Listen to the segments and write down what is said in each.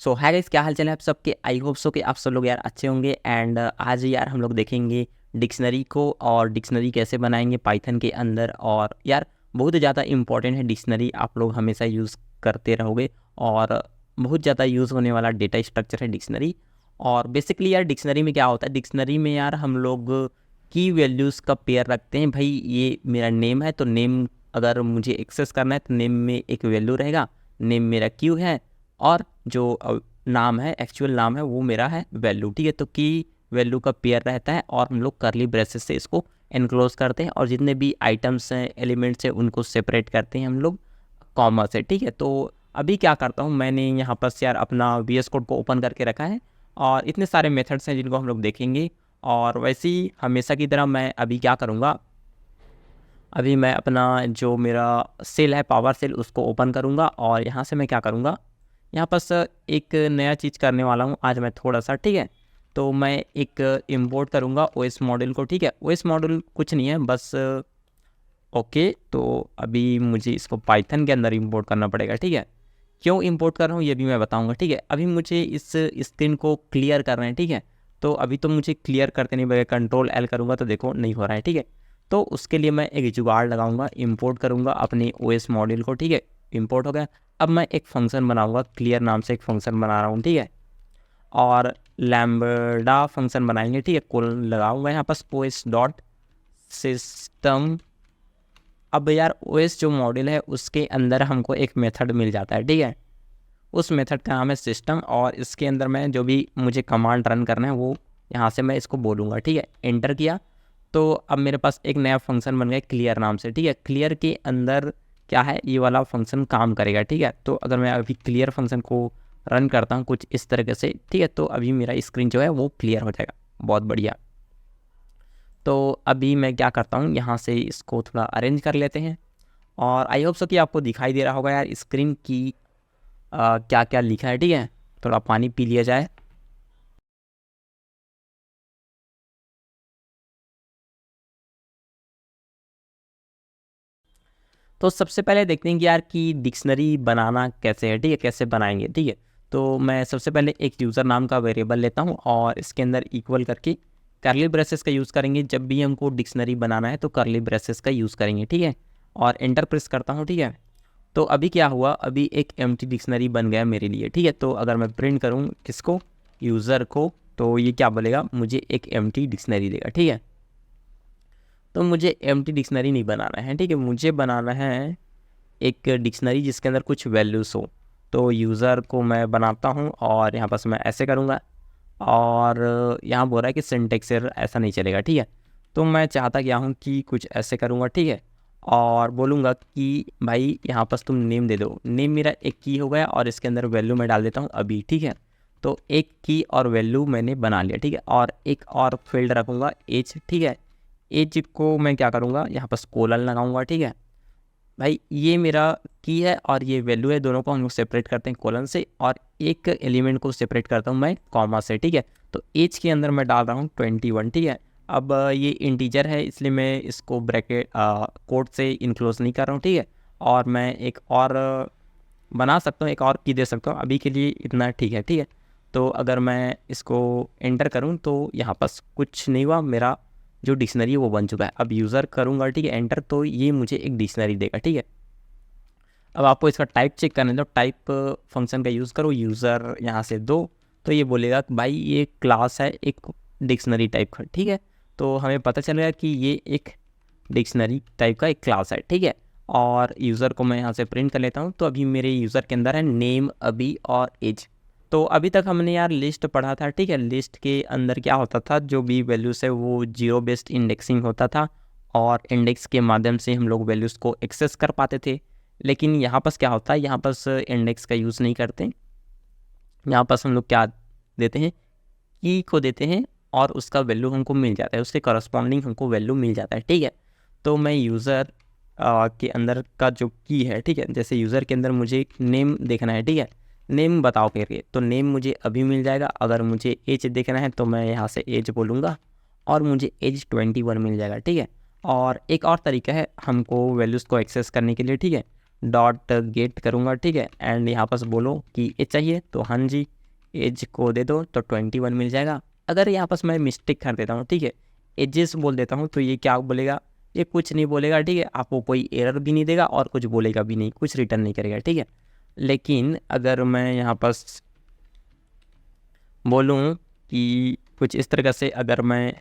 सो hi guys, क्या हाल चाल है आप सबके। आई होप सो कि आप सब लोग यार अच्छे होंगे। एंड आज यार हम लोग देखेंगे डिक्शनरी को और डिक्शनरी कैसे बनाएंगे पाइथन के अंदर। और यार बहुत ज़्यादा इंपॉर्टेंट है डिक्शनरी, आप लोग हमेशा यूज़ करते रहोगे और बहुत ज़्यादा यूज़ होने वाला डेटा स्ट्रक्चर है डिक्शनरी। और बेसिकली यार डिक्शनरी में क्या होता है, डिक्शनरी में यार हम लोग की वैल्यूज़ का पेयर रखते हैं। भाई ये मेरा नेम है तो नेम अगर मुझे एक्सेस करना है तो नेम में एक वैल्यू रहेगा, नेम मेरा क्यू है और जो नाम है एक्चुअल नाम है वो मेरा है वैल्यू। ठीक है, तो की वैल्यू का पेयर रहता है और हम लोग करली ब्रेसेस से इसको एनक्लोज करते हैं और जितने भी आइटम्स हैं एलिमेंट्स हैं उनको सेपरेट करते हैं हम लोग कॉमा से। ठीक है, तो अभी क्या करता हूँ, मैंने यहाँ पर यार अपना VS कोड को ओपन करके रखा है और इतने सारे मेथड्स हैं जिनको हम लोग देखेंगे। और वैसे ही हमेशा की तरह मैं अभी क्या करूँगा, अभी मैं अपना जो मेरा सेल है पावर सेल उसको ओपन करूँगा और यहाँ से मैं क्या करूँगा, यहाँ पर एक नया चीज़ करने वाला हूँ आज मैं थोड़ा सा। ठीक है, तो मैं एक इंपोर्ट करूँगा OS मॉड्यूल को। ठीक है, OS मॉड्यूल कुछ नहीं है बस ओके। तो अभी मुझे इसको पाइथन के अंदर इंपोर्ट करना पड़ेगा। ठीक है, क्यों इंपोर्ट कर रहा हूँ ये भी मैं बताऊँगा। ठीक है, अभी मुझे इस स्क्रीन को क्लियर करना है। ठीक है, तो अभी तो मुझे क्लियर करते नहीं, मैं Ctrl L करूँगा तो देखो नहीं हो रहा है। ठीक है, तो उसके लिए मैं एक जुगाड़ लगाऊंगा, इंपोर्ट करूँगा अपने OS मॉड्यूल को। ठीक है, इंपोर्ट हो गया। अब मैं एक फंक्शन बनाऊंगा, क्लियर नाम से एक फंक्शन बना रहा हूँ। ठीक है, और लैम्बडा फंक्शन बनाएंगे। ठीक है, कोलन लगाऊंगा यहाँ पास OS डॉट सिस्टम। अब यार OS जो मॉड्यूल है उसके अंदर हमको एक मेथड मिल जाता है। ठीक है, उस मेथड का नाम है सिस्टम और इसके अंदर मैं जो भी मुझे कमांड रन करना है वो यहाँ से मैं इसको बोलूँगा। ठीक है, एंटर किया तो अब मेरे पास एक नया फंक्शन बन गया क्लियर नाम से। ठीक है, क्लियर के अंदर क्या है, ये वाला फंक्शन काम करेगा। ठीक है, तो अगर मैं अभी क्लियर फंक्शन को रन करता हूँ कुछ इस तरीके से, ठीक है, तो अभी मेरा स्क्रीन जो है वो क्लियर हो जाएगा। बहुत बढ़िया। तो अभी मैं क्या करता हूँ, यहाँ से इसको थोड़ा अरेंज कर लेते हैं और आई होप सो कि आपको दिखाई दे रहा होगा यार स्क्रीन की क्या क्या लिखा है। ठीक है, थोड़ा पानी पी लिया जाए। तो सबसे पहले देखते हैं कि यार कि डिक्शनरी बनाना कैसे है। ठीक है, कैसे बनाएंगे। ठीक है, तो मैं सबसे पहले एक यूज़र नाम का वेरिएबल लेता हूँ और इसके अंदर इक्वल करके करली ब्रेसेस का यूज़ करेंगे। जब भी हमको डिक्शनरी बनाना है तो करली ब्रेसेस का यूज़ करेंगे। ठीक है, और एंटर प्रेस करता हूँ। ठीक है, तो अभी क्या हुआ, अभी एक एम्प्टी डिक्शनरी बन गया मेरे लिए। ठीक है, तो अगर मैं प्रिंट करूँ किसको, यूज़र को, तो ये क्या बोलेगा, मुझे एक एम्प्टी डिक्शनरी देगा। ठीक है, तो मुझे एम्प्टी डिक्शनरी नहीं बनाना है। ठीक है, मुझे बनाना है एक डिक्शनरी जिसके अंदर कुछ वैल्यूज़ हो। तो यूज़र को मैं बनाता हूँ और यहाँ पास मैं ऐसे करूँगा और यहाँ बोल रहा है कि सिंटेक्स एरर, ऐसा नहीं चलेगा। ठीक है, तो मैं चाहता क्या हूँ कि कुछ ऐसे करूँगा। ठीक है, और बोलूँगा कि भाई यहाँ पास तुम नेम दे दो। नेम मेरा एक की हो गया और इसके अंदर वैल्यू मैं डाल देता हूँ अभी। ठीक है, तो एक की और वैल्यू मैंने बना लिया। ठीक है, और एक और फील्ड रखूँगा एज। ठीक है, एज को मैं क्या करूँगा, यहाँ पास कोलन लगाऊँगा। ठीक है, भाई ये मेरा की है और ये वैल्यू है, दोनों को हम लोग सेपरेट करते हैं कोलन से और एक एलिमेंट को सेपरेट करता हूँ मैं कॉमा से। ठीक है, तो एज के अंदर मैं डाल रहा हूँ 21। ठीक है, अब ये इंटीजर है इसलिए मैं इसको ब्रैकेट कोड से इनक्लोज नहीं कर रहा हूँ। ठीक है, और मैं एक और बना सकता हूँ, एक और की दे सकता हूँ, अभी के लिए इतना ठीक है। ठीक है, तो अगर मैं इसको एंटर करूँ तो यहाँ पास कुछ नहीं हुआ, मेरा जो डिक्शनरी है वो बन चुका है। अब यूज़र करूँगा, ठीक है, एंटर, तो ये मुझे एक डिक्शनरी देगा। ठीक है, अब आपको इसका टाइप चेक करना है तो टाइप फंक्शन का यूज़ करो, यूज़र यहाँ से दो, तो ये बोलेगा कि भाई ये क्लास है एक डिक्शनरी टाइप का। ठीक है, तो हमें पता चलेगा कि ये एक डिक्शनरी टाइप का एक क्लास है। ठीक है, और यूज़र को मैं यहाँ से प्रिंट कर लेता हूँ। तो अभी मेरे यूज़र के अंदर है नेम, अभी और एज। तो अभी तक हमने यार लिस्ट पढ़ा था। ठीक है, लिस्ट के अंदर क्या होता था, जो भी वैल्यूज़ है वो जीरो बेस्ड इंडेक्सिंग होता था और इंडेक्स के माध्यम से हम लोग वैल्यूज़ को एक्सेस कर पाते थे। लेकिन यहाँ पास क्या होता है, यहाँ पास इंडेक्स का यूज़ नहीं करते। यहाँ पास हम लोग क्या देते हैं, की को देते हैं और उसका वैल्यू हमको मिल जाता है, उसके करस्पॉन्डिंग हमको वैल्यू मिल जाता है। ठीक है, तो मैं यूज़र के अंदर का जो की है, ठीक है, जैसे यूज़र के अंदर मुझे नेम देखना है। ठीक है, नेम बताओ करके, तो नेम मुझे अभी मिल जाएगा। अगर मुझे एज देखना है तो मैं यहाँ से एज बोलूँगा और मुझे एज 21 मिल जाएगा। ठीक है, और एक और तरीका है हमको वैल्यूज़ को एक्सेस करने के लिए। ठीक है, डॉट गेट करूँगा, ठीक है। एंड यहाँ पास बोलो कि एज चाहिए तो हाँ जी, एज को दे दो तो 21 मिल जाएगा। अगर यहाँ पास मैं मिस्टेक कर देता हूँ, ठीक है, एजेस बोल देता हूँ, तो ये क्या बोलेगा, ये कुछ नहीं बोलेगा, ठीक है। आपको कोई एरर भी नहीं देगा और कुछ बोलेगा भी नहीं, कुछ रिटर्न नहीं करेगा, ठीक है। लेकिन अगर मैं यहाँ पास बोलूँ कि कुछ इस तरह से, अगर मैं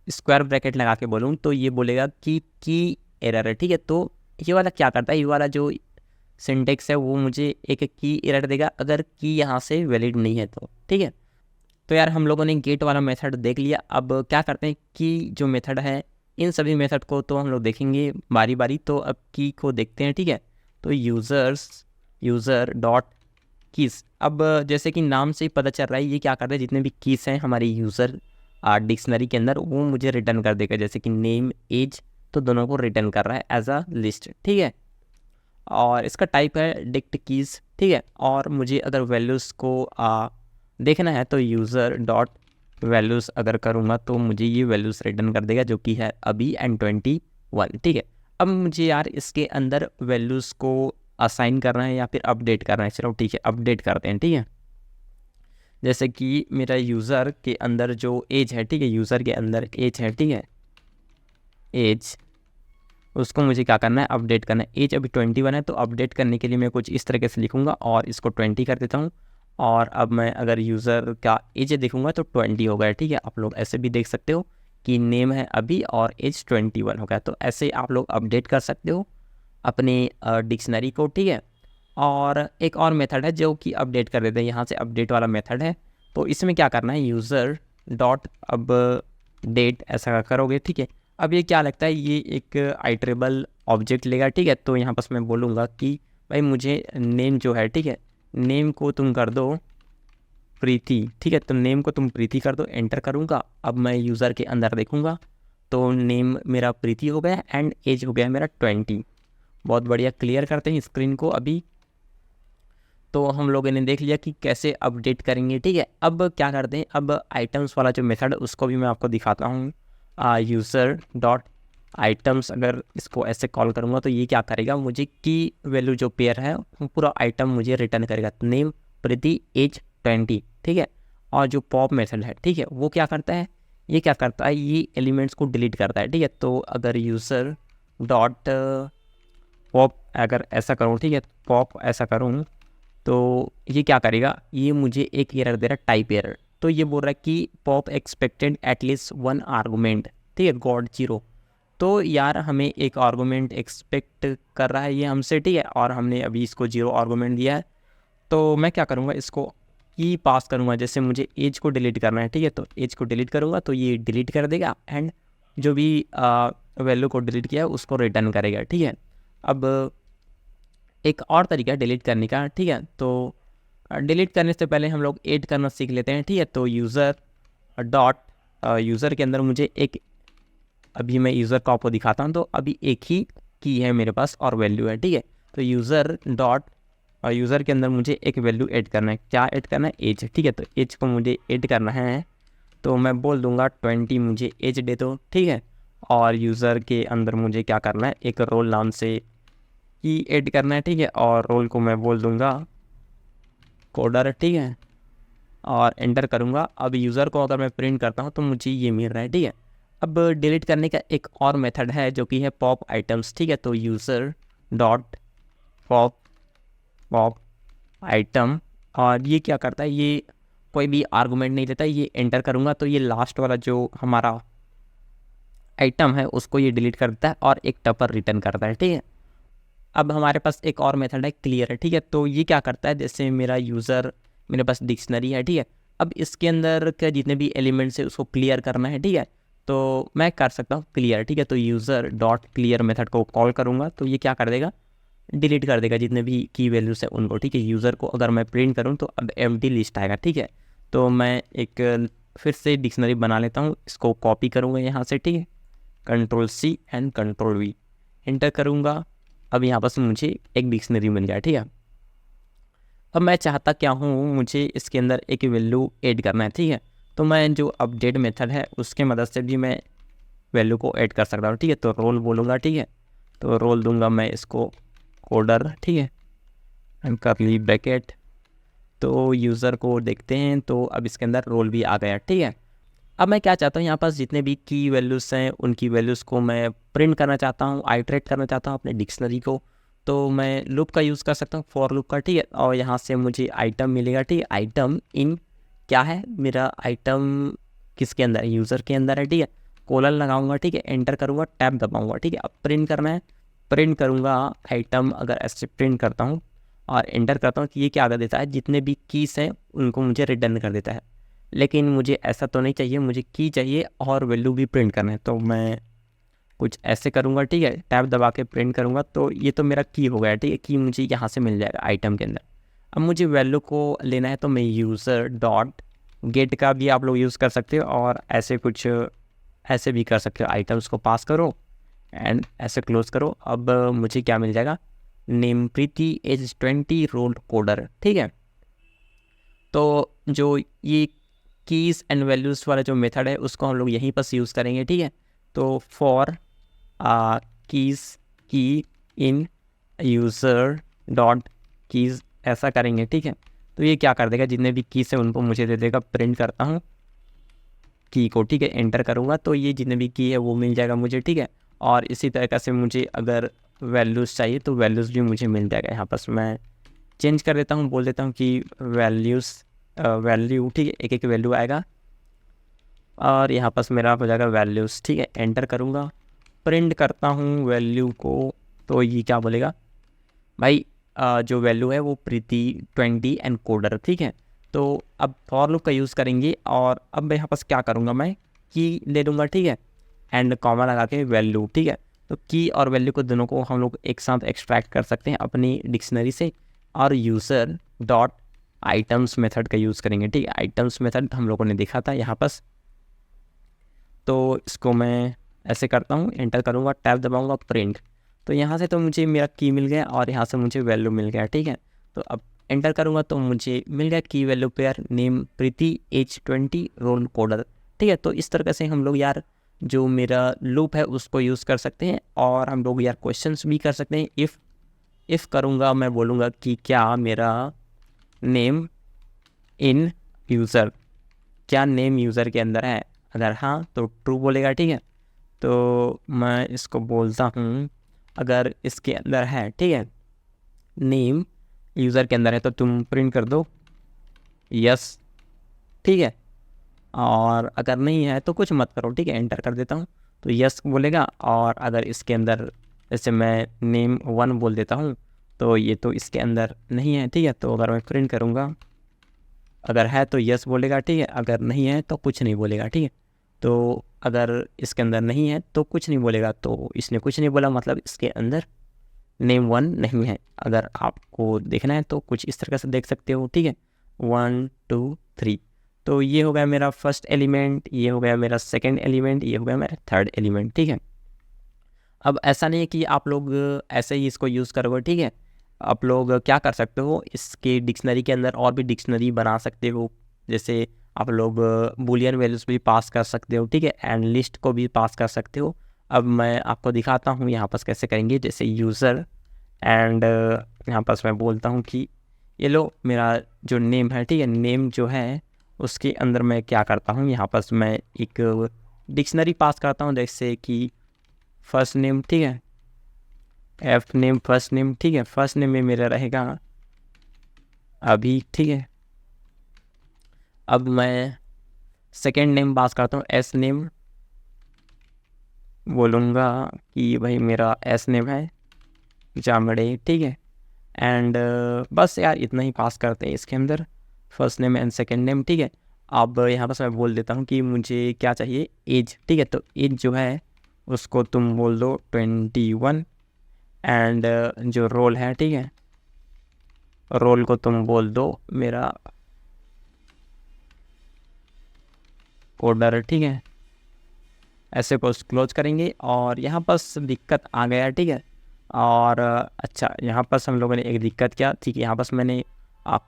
स्क्वायर ब्रैकेट लगा के बोलूँ तो ये बोलेगा कि की एरर है, ठीक है। तो ये वाला क्या करता है, ये वाला जो सिंटेक्स है वो मुझे एक की एरर देगा अगर की यहाँ से वैलिड नहीं है तो, ठीक है। तो यार हम लोगों ने गेट वाला मेथड देख लिया। अब क्या करते हैं कि जो मेथड है इन सभी मेथड को तो हम लोग देखेंगे बारी बारी। तो अब की को देखते हैं, ठीक है। तो यूज़र डॉट कीज़, अब जैसे कि नाम से ही पता चल रहा है ये क्या करता है, जितने भी कीज़ हैं हमारी यूज़र डिक्शनरी के अंदर वो मुझे रिटर्न कर देगा, जैसे कि नेम एज, तो दोनों को रिटर्न कर रहा है एज अ लिस्ट, ठीक है। और इसका टाइप है डिक्ट कीज़, ठीक है। और मुझे अगर वैल्यूज़ को देखना है तो यूज़र डॉट वैल्यूज़ अगर करूँगा तो मुझे ये वैल्यूज़ रिटर्न कर देगा जो कि है अभी एंड 21, ठीक है। अब मुझे यार इसके अंदर वैल्यूज़ को असाइन करना है या फिर अपडेट करना है, चलो ठीक है अपडेट करते हैं, ठीक है। जैसे कि मेरा यूज़र के अंदर जो एज है, ठीक है, यूज़र के अंदर एज है, ठीक है, एज, उसको मुझे क्या करना है, अपडेट करना है। एज अभी 21 है तो अपडेट करने के लिए मैं कुछ इस तरीके से लिखूँगा और इसको 20 कर देता हूँ। और अब मैं अगर यूज़र का एज देखूँगा तो 20 हो गया, ठीक है। आप लोग ऐसे भी देख सकते हो कि नेम है अभी और एज 21 हो गया। तो ऐसे आप लोग अपडेट कर सकते हो अपने डिक्शनरी को, ठीक है। और एक और मेथड है जो कि अपडेट कर देते हैं, यहाँ से अपडेट वाला मेथड है। तो इसमें क्या करना है, यूज़र डॉट अब डेट ऐसा करोगे, ठीक है। अब ये क्या लगता है, ये एक आइटरेबल ऑब्जेक्ट लेगा, ठीक है। तो यहाँ पास मैं बोलूँगा कि भाई मुझे नेम जो है, ठीक है, नेम को तुम कर दो प्रीति, ठीक है। तो नेम को तुम प्रीति कर दो, एंटर करूँगा। अब मैं यूज़र के अंदर देखूँगा तो नेम मेरा प्रीति हो गया एंड एज हो गया मेरा 20। बहुत बढ़िया, क्लियर करते हैं स्क्रीन को अभी। तो हम लोगों ने देख लिया कि कैसे अपडेट करेंगे, ठीक है। अब क्या करते हैं, अब आइटम्स वाला जो मेथड है उसको भी मैं आपको दिखाता हूँ। यूज़र डॉट आइटम्स, अगर इसको ऐसे कॉल करूँगा तो ये क्या करेगा, मुझे की वैल्यू जो पेयर है वो पूरा आइटम मुझे रिटर्न करेगा, नेम प्रीति एज 20, ठीक है। और जो पॉप मेथड है, ठीक है, वो क्या करता है, ये क्या करता है, ये एलिमेंट्स को डिलीट करता है, ठीक है। तो अगर यूज़र डॉट पॉप अगर ऐसा करूँ, ठीक है, पॉप ऐसा करूँ तो ये क्या करेगा, ये मुझे एक एरर दे रहा है, टाइप एरर। तो ये बोल रहा है कि पॉप एक्सपेक्टेड एटलीस्ट 1 आर्गूमेंट, ठीक है, गॉड 0। तो यार हमें एक आर्गूमेंट एक्सपेक्ट कर रहा है ये हमसे, ठीक है। और हमने अभी इसको 0 आर्गूमेंट दिया है। तो मैं क्या करूँगा, इसको की पास करूँगा, जैसे मुझे एज को डिलीट करना है, ठीक है। तो एज को डिलीट करूँगा तो ये डिलीट कर देगा एंड जो भी वैल्यू को डिलीट किया है उसको रिटर्न करेगा, ठीक है। अब एक और तरीका है डिलीट करने का, ठीक है। तो डिलीट करने से पहले हम लोग ऐड करना सीख लेते हैं, ठीक है। तो यूज़र डॉट यूज़र के अंदर मुझे एक, अभी मैं यूज़र को आपको दिखाता हूँ। तो अभी एक ही की है मेरे पास और वैल्यू है, ठीक है। तो यूज़र डॉट यूज़र के अंदर मुझे एक वैल्यू ऐड करना है, क्या ऐड करना है, एज, ठीक है। तो एज को मुझे ऐड करना है तो मैं बोल दूंगा 20 मुझे एज दे दो, ठीक है। और यूज़र के अंदर मुझे क्या करना है, एक रोल नाम से की ऐड करना है, ठीक है। और रोल को मैं बोल दूंगा कोडर, ठीक है। और एंटर करूंगा। अब यूज़र को अगर मैं प्रिंट करता हूं तो मुझे ये मिल रहा है, ठीक है। अब डिलीट करने का एक और मेथड है जो कि है पॉप आइटम्स, ठीक है। तो यूज़र डॉट पॉप आइटम, और ये क्या करता है, ये कोई भी आर्गूमेंट नहीं लेता, ये एंटर करूंगा तो ये लास्ट वाला जो हमारा आइटम है उसको ये डिलीट कर देता है और एक टपर रिटर्न करता है, ठीक है। अब हमारे पास एक और मेथड है क्लियर है, ठीक है। तो ये क्या करता है, जैसे मेरा यूज़र, मेरे पास डिक्शनरी है, ठीक है। अब इसके अंदर के जितने भी एलिमेंट्स है उसको क्लियर करना है, ठीक है। तो मैं कर सकता हूँ क्लियर, ठीक है। तो यूज़र डॉट क्लियर मेथड को कॉल करूँगा तो ये क्या कर देगा, डिलीट कर देगा जितने भी की वैल्यूज़ है उनको, ठीक है। यूज़र को अगर मैं प्रिंट करूँ तो अब एम्प्टी लिस्ट आएगा, ठीक है। तो मैं एक फिर से डिक्शनरी बना लेता हूँ, इसको कॉपी करूँगा यहाँ से, ठीक है। Ctrl+C एंड Ctrl+V, एंटर करूँगा। अब यहाँ पर मुझे एक डिक्शनरी मिल गया, ठीक है। अब मैं चाहता क्या हूँ, मुझे इसके अंदर एक वैल्यू ऐड करना है, ठीक है। तो मैं जो अपडेट मेथड है उसके मदद से भी मैं वैल्यू को ऐड कर सकता हूँ, ठीक है। तो रोल बोलूँगा, ठीक है। तो रोल दूंगा मैं इसको कोडर, ठीक है, एंड करली ब्रैकेट। तो यूज़र को देखते हैं, तो अब इसके अंदर रोल भी आ गया, ठीक है। अब मैं क्या चाहता हूँ, यहाँ पास जितने भी की वैल्यूज़ हैं उनकी वैल्यूज़ को मैं प्रिंट करना चाहता हूँ, आइटरेट करना चाहता हूँ अपने डिक्शनरी को। तो मैं लूप का यूज़ कर सकता हूँ, फॉर लूप का, ठीक है। और यहाँ से मुझे आइटम मिलेगा, ठीक है। आइटम इन क्या है, मेरा आइटम किसके अंदर है, यूज़र के अंदर है, ठीक है। कोलन लगाऊंगा, ठीक है, एंटर करूँगा, टैब दबाऊंगा, ठीक है। अब प्रिंट करना है, प्रिंट करूँगा आइटम, अगर ऐसे प्रिंट करता हूँ और एंटर करता हूँ तो ये क्या कर देता है, जितने भी कीज़ हैं उनको मुझे रिटर्न कर देता है। लेकिन मुझे ऐसा तो नहीं चाहिए, मुझे की चाहिए और वैल्यू भी प्रिंट करना है। तो मैं कुछ ऐसे करूँगा, ठीक है, टैब दबा के प्रिंट करूँगा। तो ये तो मेरा की हो गया, ठीक है, की मुझे यहाँ से मिल जाएगा आइटम के अंदर। अब मुझे वैल्यू को लेना है, तो मैं यूज़र डॉट गेट का भी आप लोग यूज़ कर सकते हो और ऐसे कुछ ऐसे भी कर सकते हो, आइटम्स को पास करो एंड ऐसे क्लोज करो। अब मुझे क्या मिल जाएगा, नेम प्रीति एज 20 रोल कोडर, ठीक है। तो जो ये कीज़ एंड वैल्यूज़ वाला जो मेथड है उसको हम लोग यहीं पर यूज़ करेंगे, ठीक है। तो फॉर कीज़ की इन यूज़र डॉट कीज़ ऐसा करेंगे, ठीक है। तो ये क्या कर देगा, जितने भी कीज़ हैं उनको मुझे दे देगा। प्रिंट करता हूँ की को, ठीक है, एंटर करूँगा तो ये जितने भी की है वो मिल जाएगा मुझे, ठीक है। और इसी तरीक़े से मुझे अगर वैल्यूज़ चाहिए तो वैल्यूज़ भी मुझे मिल जाएगा। यहाँ पर मैं चेंज कर देता हूँ, बोल देता हूँ कि वैल्यूज़ वैल्यू, ठीक है, एक एक वैल्यू आएगा और यहाँ पर मेरा हो जाएगा वैल्यूज़, ठीक है। एंटर करूँगा, प्रिंट करता हूँ वैल्यू को, तो ये क्या बोलेगा भाई, जो वैल्यू है वो प्रीति 20 एंड कोडर, ठीक है। तो अब फॉर लूप का यूज़ करेंगे और अब यहाँ पास क्या करूँगा, मैं की ले लूँगा, ठीक है, एंड कॉमा लगा के वैल्यू, ठीक है। तो की और वैल्यू को दोनों को हम लोग एक साथ एक्सट्रैक्ट कर सकते हैं अपनी डिक्शनरी से और यूज़र डॉट आइटम्स मेथड का यूज़ करेंगे, ठीक है। आइटम्स मेथड हम लोगों ने देखा था यहाँ पास। तो इसको मैं ऐसे करता हूँ, एंटर करूँगा, टैब दबाऊँगा, प्रिंट। तो यहाँ से तो मुझे मेरा की मिल गया और यहाँ से मुझे वैल्यू मिल गया, ठीक है। तो अब एंटर करूँगा तो मुझे मिल गया की वैल्यू पेयर नेम प्रीति एज 20 रोल कोडर, ठीक है। तो इस तरह से हम लोग यार जो मेरा लूप है उसको यूज़ कर सकते हैं और हम लोग यार क्वेश्चंस भी कर सकते हैं। इफ़ करूँगा, मैं बोलूँगा कि क्या मेरा नेम इन यूज़र, क्या नेम यूज़र के अंदर है, अगर हाँ तो ट्रू बोलेगा, ठीक है। तो मैं इसको बोलता हूँ अगर इसके अंदर है, ठीक है, नेम यूज़र के अंदर है तो तुम प्रिंट कर दो यस, ठीक है। और अगर नहीं है तो कुछ मत करो, ठीक है। एंटर कर देता हूँ तो यस बोलेगा। और अगर इसके अंदर जैसे मैं नेम 1 बोल देता हूँ तो ये तो इसके अंदर नहीं है, ठीक है। तो अगर मैं प्रिंट करूँगा, अगर है तो यस बोलेगा, ठीक है, अगर नहीं है तो कुछ नहीं बोलेगा, ठीक है। तो अगर इसके अंदर नहीं है तो कुछ नहीं बोलेगा, तो इसने कुछ नहीं बोला, मतलब इसके अंदर नेम 1 नहीं है। अगर आपको देखना है तो कुछ इस तरह से देख सकते हो, ठीक है, 1 2 3। तो ये हो गया मेरा फर्स्ट एलिमेंट, ये हो गया मेरा सेकंड एलिमेंट, ये हो गया मेरा थर्ड एलिमेंट, ठीक है। अब ऐसा नहीं है कि आप लोग ऐसे ही इसको यूज़ करोगे, ठीक है। आप लोग क्या कर सकते हो, इसके डिक्शनरी के अंदर और भी डिक्शनरी बना सकते हो। जैसे आप लोग बूलियन वैल्यूज़ भी पास कर सकते हो, ठीक है, एंड लिस्ट को भी पास कर सकते हो। अब मैं आपको दिखाता हूँ यहाँ पर कैसे करेंगे। जैसे यूज़र एंड यहाँ पर मैं बोलता हूँ कि ये लो मेरा जो नेम है, ठीक है, नेम जो है उसके अंदर मैं क्या करता हूँ, यहाँ पर मैं एक डिक्शनरी पास करता हूँ। जैसे कि फर्स्ट नेम, ठीक है, एफ नेम फर्स्ट नेम, ठीक है। फर्स्ट नेम में मेरा रहेगा अभी, ठीक है। अब मैं सेकेंड नेम पास करता हूँ, एस नेम बोलूँगा कि भाई मेरा एस नेम है जामड़े, ठीक है। एंड बस यार इतना ही पास करते हैं इसके अंदर, first name and second name, ठीक है। अब यहाँ पर मैं बोल देता हूँ कि मुझे क्या चाहिए, एज, ठीक है। तो एज जो है उसको तुम बोल दो 21 एंड जो रोल है, ठीक है, रोल को तुम बोल दो मेरा कोडर, ठीक है। ऐसे को क्लोज करेंगे और यहाँ पर दिक्कत आ गया, ठीक है। और अच्छा यहाँ पर हम लोगों ने एक दिक्कत क्या, ठीक है, यहाँ पर मैंने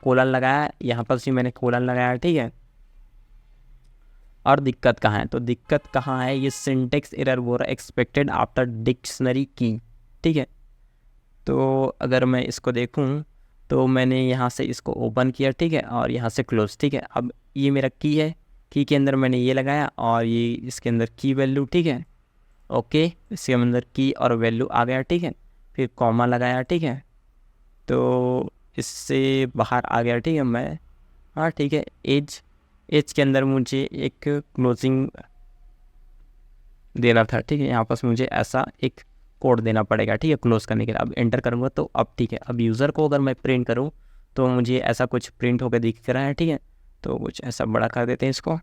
कोलन लगाया, यहाँ पर भी मैंने कोलन लगाया, ठीक है। और दिक्कत कहाँ है, तो दिक्कत कहाँ है, ये सिंटेक्स एरर बोल रहा है एक्सपेक्टेड आफ्टर डिक्शनरी की, ठीक है। तो अगर मैं इसको देखूं तो मैंने यहाँ से इसको ओपन किया, ठीक है, और यहाँ से क्लोज, ठीक है। अब ये मेरा की है, की के अंदर मैंने ये लगाया और ये इसके अंदर की वैल्यू, ठीक है, ओके, इसके अंदर की और वैल्यू आ गया, ठीक है। फिर कॉमा लगाया, ठीक है, तो इससे बाहर आ गया, ठीक है मैं, हाँ ठीक है। एज के अंदर मुझे एक क्लोजिंग देना था, ठीक है, यहाँ पास मुझे ऐसा एक कोड देना पड़ेगा, ठीक है, क्लोज करने के लिए। अब एंटर करूँगा तो अब ठीक है। अब यूज़र को अगर मैं प्रिंट करूँ तो मुझे ऐसा कुछ प्रिंट होकर दिख रहा है, ठीक है। तो कुछ ऐसा बड़ा कर देते हैं, इसको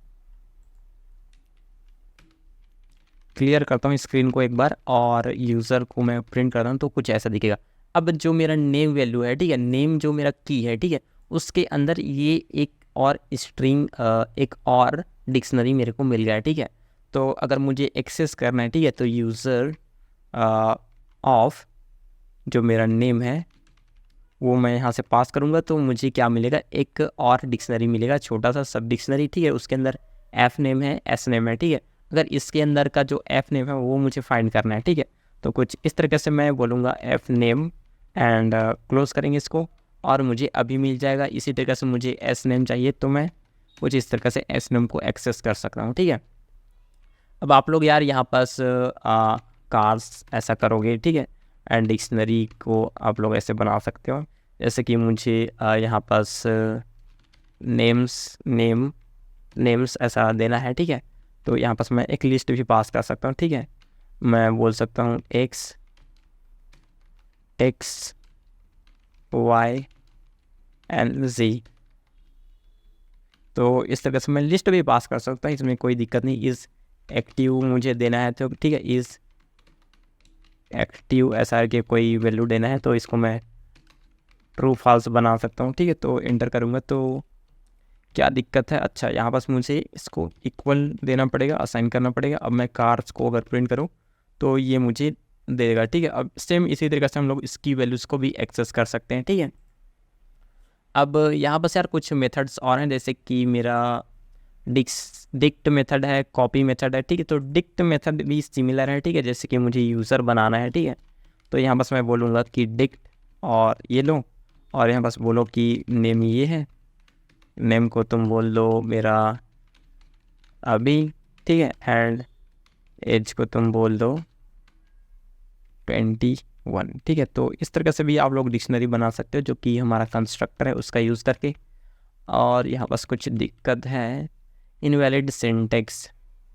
क्लियर करता हूँ स्क्रीन को एक बार, और यूज़र को मैं प्रिंट करता हूँ तो कुछ ऐसा दिखेगा। अब जो मेरा नेम वैल्यू है, ठीक है, नेम जो मेरा की है, ठीक है, उसके अंदर ये एक और स्ट्रिंग, एक और डिक्शनरी मेरे को मिल गया है, ठीक है। तो अगर मुझे एक्सेस करना है, ठीक है, तो यूज़र ऑफ जो मेरा नेम है वो मैं यहाँ से पास करूँगा तो मुझे क्या मिलेगा, एक और डिक्शनरी मिलेगा, छोटा सा सब डिक्शनरी, ठीक है। उसके अंदर एफ नेम है, एस नेम है, ठीक है। अगर इसके अंदर का जो एफ नेम है वो मुझे फाइंड करना है, ठीक है। तो कुछ इस तरीके से मैं बोलूँगा एफ नेम एंड क्लोज करेंगे इसको, और मुझे अभी मिल जाएगा। इसी तरीके से मुझे एस नेम चाहिए तो मैं कुछ इस तरीके से एस नेम को एक्सेस कर सकता हूँ, ठीक है। अब आप लोग यार यहाँ पास कार्स ऐसा करोगे, ठीक है, एंड डिक्शनरी को आप लोग ऐसे बना सकते हो, जैसे कि मुझे यहाँ पास नेम्स ऐसा देना है, ठीक है। तो यहाँ पास मैं एक लिस्ट भी पास कर सकता हूँ, ठीक है। मैं बोल सकता हूँ एक्स वाई एंड जी। तो इस तरह से मैं लिस्ट भी पास कर सकता हूँ, इसमें कोई दिक्कत नहीं। इज़ एक्टिव मुझे देना है तो ठीक है, इज़ एक्टिव ऐसा के कोई वैल्यू देना है तो इसको मैं ट्रू फॉल्स बना सकता हूँ, ठीक है। तो एंटर करूँगा तो क्या दिक्कत है, अच्छा यहाँ पास मुझे इसको इक्वल देना पड़ेगा, असाइन करना पड़ेगा। अब मैं कार्स को अगर प्रिंट करूँ तो ये मुझे देगा, ठीक है। अब सेम इसी तरीके से हम लोग इसकी वैल्यूज़ को भी एक्सेस कर सकते हैं, ठीक है। अब यहाँ बस यार कुछ मेथड्स और हैं, जैसे कि मेरा डिक्ट मेथड है, कॉपी मेथड है, ठीक है। तो डिक्ट मेथड भी सिमिलर है, ठीक है, जैसे कि मुझे यूज़र बनाना है, ठीक है। तो यहाँ बस मैं बोलूँगा कि डिक्ट और ये लो, और यहाँ बस बोलो कि नेम ये है, नेम को तुम बोल दो मेरा अभी, ठीक है, एंड एज को तुम बोल दो 21, ठीक है। तो इस तरह से भी आप लोग डिक्शनरी बना सकते हो, जो कि हमारा कंस्ट्रक्टर है उसका यूज़ करके। और यहाँ बस कुछ दिक्कत है, इनवैलिड सिंटेक्स,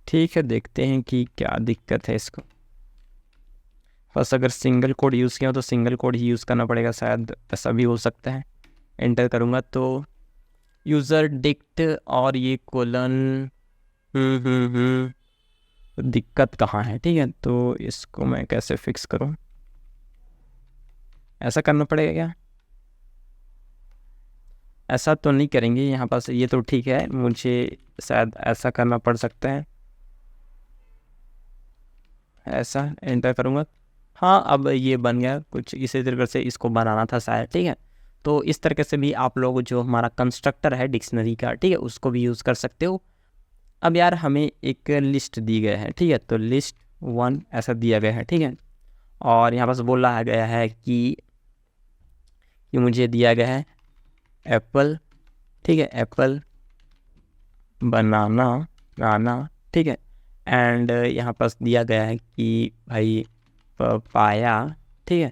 ठीक है, देखते हैं कि क्या दिक्कत है इसको। बस अगर सिंगल कोड यूज़ किया हो तो सिंगल कोड ही यूज़ करना पड़ेगा, शायद ऐसा भी हो सकता है। एंटर करूँगा तो यूज़र डिक्ट और ये कोलन, दिक्कत कहाँ है, ठीक है। तो इसको मैं कैसे फिक्स करूँ, ऐसा करना पड़ेगा क्या, ऐसा तो नहीं करेंगे यहाँ पास, ये तो ठीक है, मुझे शायद ऐसा करना पड़ सकता है, ऐसा। एंटर करूँगा, हाँ अब ये बन गया, कुछ इसी तरीके से इसको बनाना था शायद, ठीक है। तो इस तरीके से भी आप लोग जो हमारा कंस्ट्रक्टर है डिक्शनरी का, ठीक है, उसको भी यूज़ कर सकते हो। अब यार हमें एक लिस्ट दी गई है, ठीक है, तो लिस्ट 1 ऐसा दिया गया है, ठीक है। और यहाँ पास बोला गया है कि मुझे दिया गया है एप्पल, ठीक है, एप्पल बनाना, ठीक है। एंड यहाँ पास दिया गया है कि भाई पपाया, ठीक है।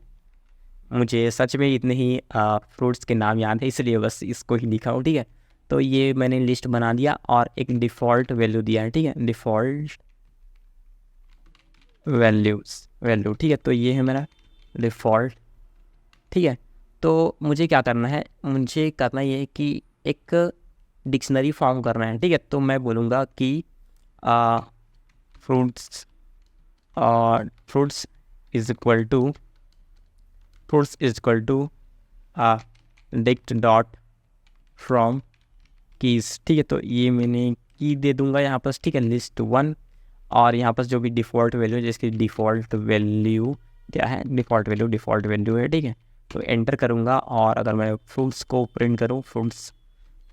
मुझे सच में इतने ही फ्रूट्स के नाम याद है, इसलिए बस इसको ही लिखा हूँ, ठीक है। तो ये मैंने लिस्ट बना दिया और एक डिफ़ॉल्ट वैल्यू दिया है, ठीक है, डिफ़ॉल्ट वैल्यू, ठीक है। तो ये है मेरा डिफ़ॉल्ट, ठीक है। तो मुझे क्या करना है, मुझे करना ये है कि एक डिक्शनरी फॉर्म करना है, ठीक है। तो मैं बोलूँगा कि fruits is equal to dict dot from keys, ठीक है। तो ये मैंने की दे दूंगा यहाँ पास, ठीक है, लिस्ट 1, और यहाँ पास जो भी डिफ़ॉल्ट वैल्यू है, जिसकी डिफ़ॉल्ट वैल्यू क्या है, डिफ़ॉल्ट वैल्यू है, ठीक है। तो एंटर करूँगा, और अगर मैं फ्रूट्स को प्रिंट करूँ फ्रूट्स,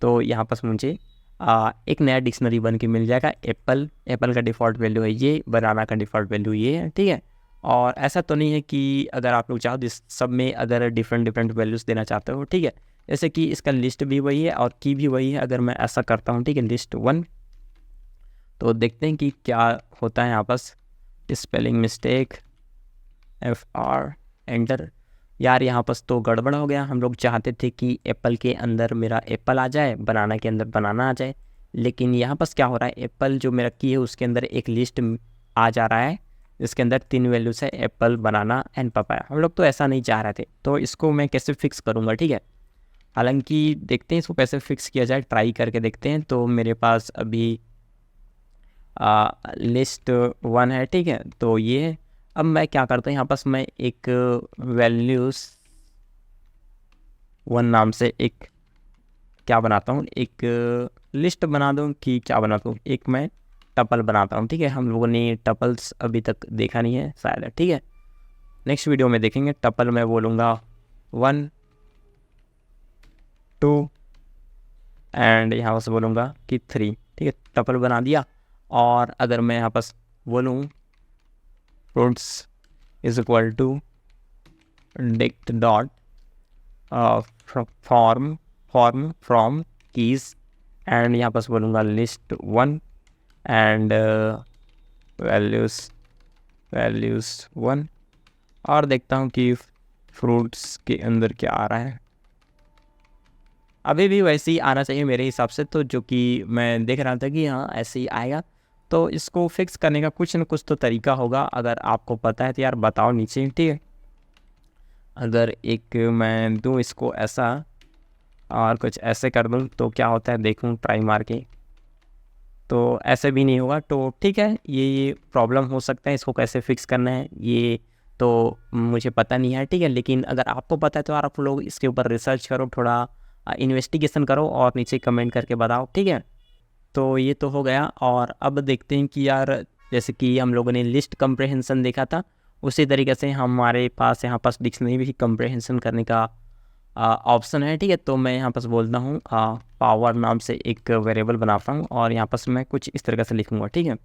तो यहाँ पास मुझे एक नया डिक्शनरी बन के मिल जाएगा। एप्पल का डिफ़ॉल्ट वैल्यू है ये, बनाना का डिफ़ॉल्ट वैल्यू ये है, ठीक है। और ऐसा तो नहीं है कि अगर आप लोग चाहो तो इस सब में अगर डिफरेंट डिफरेंट वैल्यूज़ देना चाहते हो, ठीक है। जैसे कि इसका लिस्ट भी वही है और की भी वही है। अगर मैं ऐसा करता हूँ, ठीक है, लिस्ट 1, तो देखते हैं कि क्या होता है यहाँ पास। Spelling mistake FR enter. यार यहाँ पास तो गड़बड़ हो गया। हम लोग चाहते थे कि एप्पल के अंदर मेरा एप्पल आ जाए, बनाना के अंदर बनाना आ जाए, लेकिन यहाँ पास क्या हो रहा है, एप्पल जो मेरा की है उसके अंदर एक लिस्ट आ जा रहा है जिसके अंदर 3 वैल्यूज़ है, एप्पल, बनाना एंड पपाया। हम लोग तो ऐसा नहीं चाह रहे थे, तो इसको मैं कैसे फिक्स करूँगा, ठीक है। हालांकि देखते हैं इसको कैसे फिक्स किया जाए, ट्राई करके देखते हैं। तो मेरे पास अभी लिस्ट 1 है, ठीक है, तो ये है। अब मैं क्या करता हूँ, यहाँ पास मैं एक वैल्यूज़ 1 नाम से एक क्या बनाता हूँ, एक लिस्ट बना दूँ कि क्या बनाता हूँ, एक मैं टपल बनाता हूँ, ठीक है। हम लोगों ने टपल्स अभी तक देखा नहीं है शायद, ठीक है, नेक्स्ट वीडियो में देखेंगे। टपल मैं बोलूँगा 1 2 एंड यहाँ पास बोलूँगा कि 3, ठीक है, टपल बना दिया। और अगर मैं यहाँ पास बोलूँ fruits is equal to dict dot form from keys and यहाँ पास बोलूँगा लिस्ट 1 एंड वैल्यूज़ 1 और देखता हूँ कि फ्रूट्स के अंदर क्या आ रहा है। अभी भी वैसे ही आना चाहिए मेरे हिसाब से, तो जो कि मैं देख रहा था कि हाँ ऐसे ही आएगा। तो इसको फिक्स करने का कुछ न कुछ तो तरीका होगा। अगर आपको पता है तो यार बताओ नीचे, ठीक है। अगर एक मैं दूँ इसको ऐसा और कुछ ऐसे कर दूँ तो क्या होता है देखूँ ट्राई मार के, तो ऐसे भी नहीं होगा। तो ठीक है, ये प्रॉब्लम हो सकता है, इसको कैसे फिक्स करना है ये तो मुझे पता नहीं है, ठीक है। लेकिन अगर आपको पता है तो यार आप लोग इसके ऊपर रिसर्च करो, थोड़ा इन्वेस्टिगेशन करो और नीचे कमेंट करके बताओ, ठीक है। तो ये तो हो गया। और अब देखते हैं कि यार जैसे कि हम लोगों ने लिस्ट कंप्रेहेंशन देखा था, उसी तरीके से हमारे पास यहाँ पास डिक्शनरी भी कंप्रेहेंशन करने का ऑप्शन है, ठीक है। तो मैं यहाँ पास बोलता हूँ पावर नाम से एक वेरिएबल बनाता हूँ और यहाँ पास मैं कुछ इस तरीके से लिखूँगा, ठीक है।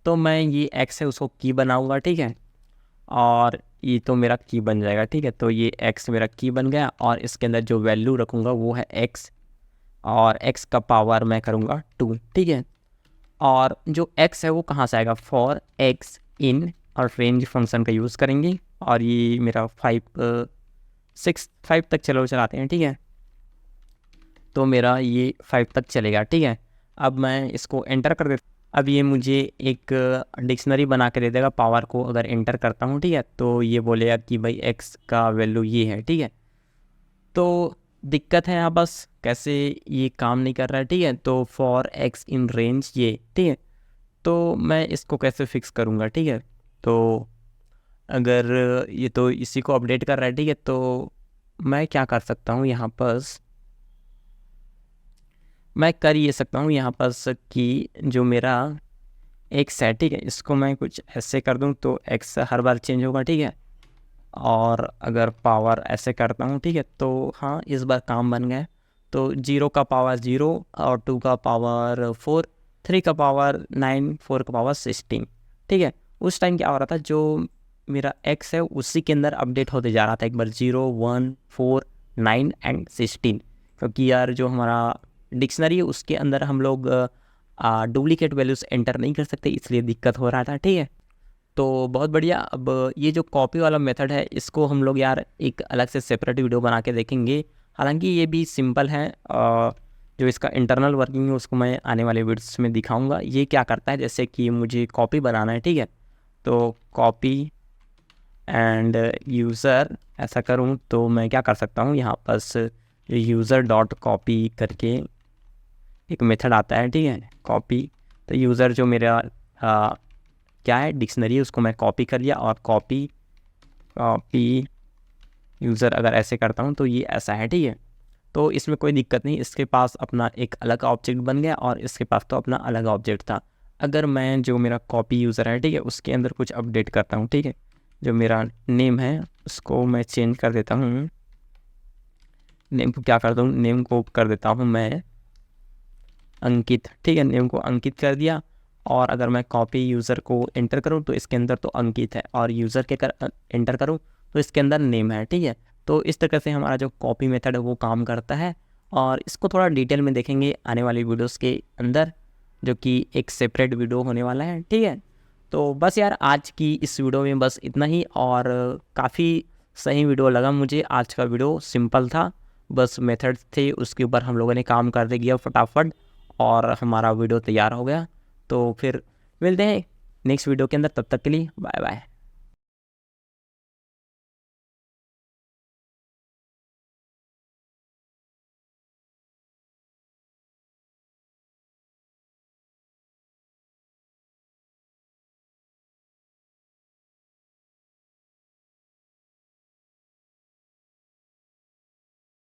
तो मैं ये एक्स है उसको की बनाऊँगा, ठीक है, और ये तो मेरा की बन जाएगा, ठीक है। तो ये एक्स मेरा की बन गया और इसके अंदर जो वैल्यू रखूँगा वो है एक्स और एक्स का पावर मैं करूँगा 2, ठीक है। और जो एक्स है वो कहाँ से आएगा, फॉर एक्स इन और रेंज फंक्शन का यूज़ करेंगे और ये मेरा 5 तक चलो चलाते हैं, ठीक है। तो मेरा ये 5 तक चलेगा, ठीक है। अब मैं इसको एंटर कर देता हूँ। अब ये मुझे एक डिक्शनरी बना के दे देगा पावर को, अगर एंटर करता हूँ, ठीक है, तो ये बोलेगा कि भाई एक्स का वैल्यू ये है, ठीक है। तो दिक्कत है यहाँ बस कैसे ये काम नहीं कर रहा है, ठीक है। तो फॉर एक्स इन रेंज ये, ठीक है, तो मैं इसको कैसे फिक्स करूँगा, ठीक है। तो अगर ये तो इसी को अपडेट कर रहा है, ठीक है, तो मैं क्या कर सकता हूँ यहाँ पास, मैं कर ये सकता हूँ यहाँ पास कि जो मेरा एक्स है, ठीक है, इसको मैं कुछ ऐसे कर दूँ तो एक्स हर बार चेंज होगा, ठीक है। और अगर पावर ऐसे करता हूँ, ठीक है, तो हाँ इस बार काम बन गया। तो 0 का पावर 0 और 2 का पावर 4, 3 का पावर 9, 4 का पावर 16, ठीक है। उस टाइम क्या हो रहा था, जो मेरा एक्स है उसी के अंदर अपडेट होते जा रहा था, एक बार 0 1 4 9 एंड 16, क्योंकि यार जो हमारा डिक्शनरी है उसके अंदर हम लोग डुप्लीकेट वैल्यूज़ एंटर नहीं कर सकते, इसलिए दिक्कत हो रहा था, ठीक है। तो बहुत बढ़िया। अब ये जो कॉपी वाला मेथड है इसको हम लोग यार एक अलग से सेपरेट वीडियो बना के देखेंगे। हालांकि ये भी सिंपल है, जो इसका इंटरनल वर्किंग है उसको मैं आने वाले वीडियोस में दिखाऊंगा। ये क्या करता है, जैसे कि मुझे कॉपी बनाना है, ठीक है, तो कॉपी एंड यूज़र ऐसा करूँ तो मैं क्या कर सकता हूँ, यहाँ पास यूज़र डॉट कॉपी करके एक मेथड आता है, ठीक है, कॉपी। तो यूज़र जो मेरा क्या है डिक्शनरी है उसको मैं कॉपी कर लिया और कॉपी यूज़र अगर ऐसे करता हूँ तो ये ऐसा है, ठीक है। तो इसमें कोई दिक्कत नहीं, इसके पास अपना एक अलग ऑब्जेक्ट बन गया और इसके पास तो अपना अलग ऑब्जेक्ट था। अगर मैं जो मेरा कॉपी यूज़र है, ठीक है, उसके अंदर कुछ अपडेट करता हूँ, ठीक है, जो मेरा नेम है उसको मैं चेंज कर देता हूँ। नेम को क्या करता हूँ, नेम को कर देता हूँ मैं अंकित, ठीक है, नेम को अंकित कर दिया। और अगर मैं कॉपी यूज़र को एंटर करूँ तो इसके अंदर तो अंकित है, और यूज़र के एंटर करूँ तो इसके अंदर नेम है। ठीक है, तो इस तरह से हमारा जो कॉपी मेथड है वो काम करता है, और इसको थोड़ा डिटेल में देखेंगे आने वाली वीडियोस के अंदर, जो कि एक सेपरेट वीडियो होने वाला है। ठीक है, तो बस यार आज की इस वीडियो में बस इतना ही, और काफ़ी सही वीडियो लगा मुझे। आज का वीडियो सिंपल था, बस मेथड्स थे उसके ऊपर हम लोगों ने काम कर दिया फटाफट, और हमारा वीडियो तैयार हो गया। तो फिर मिलते हैं नेक्स्ट वीडियो के अंदर, तब तक के लिए बाय बाय।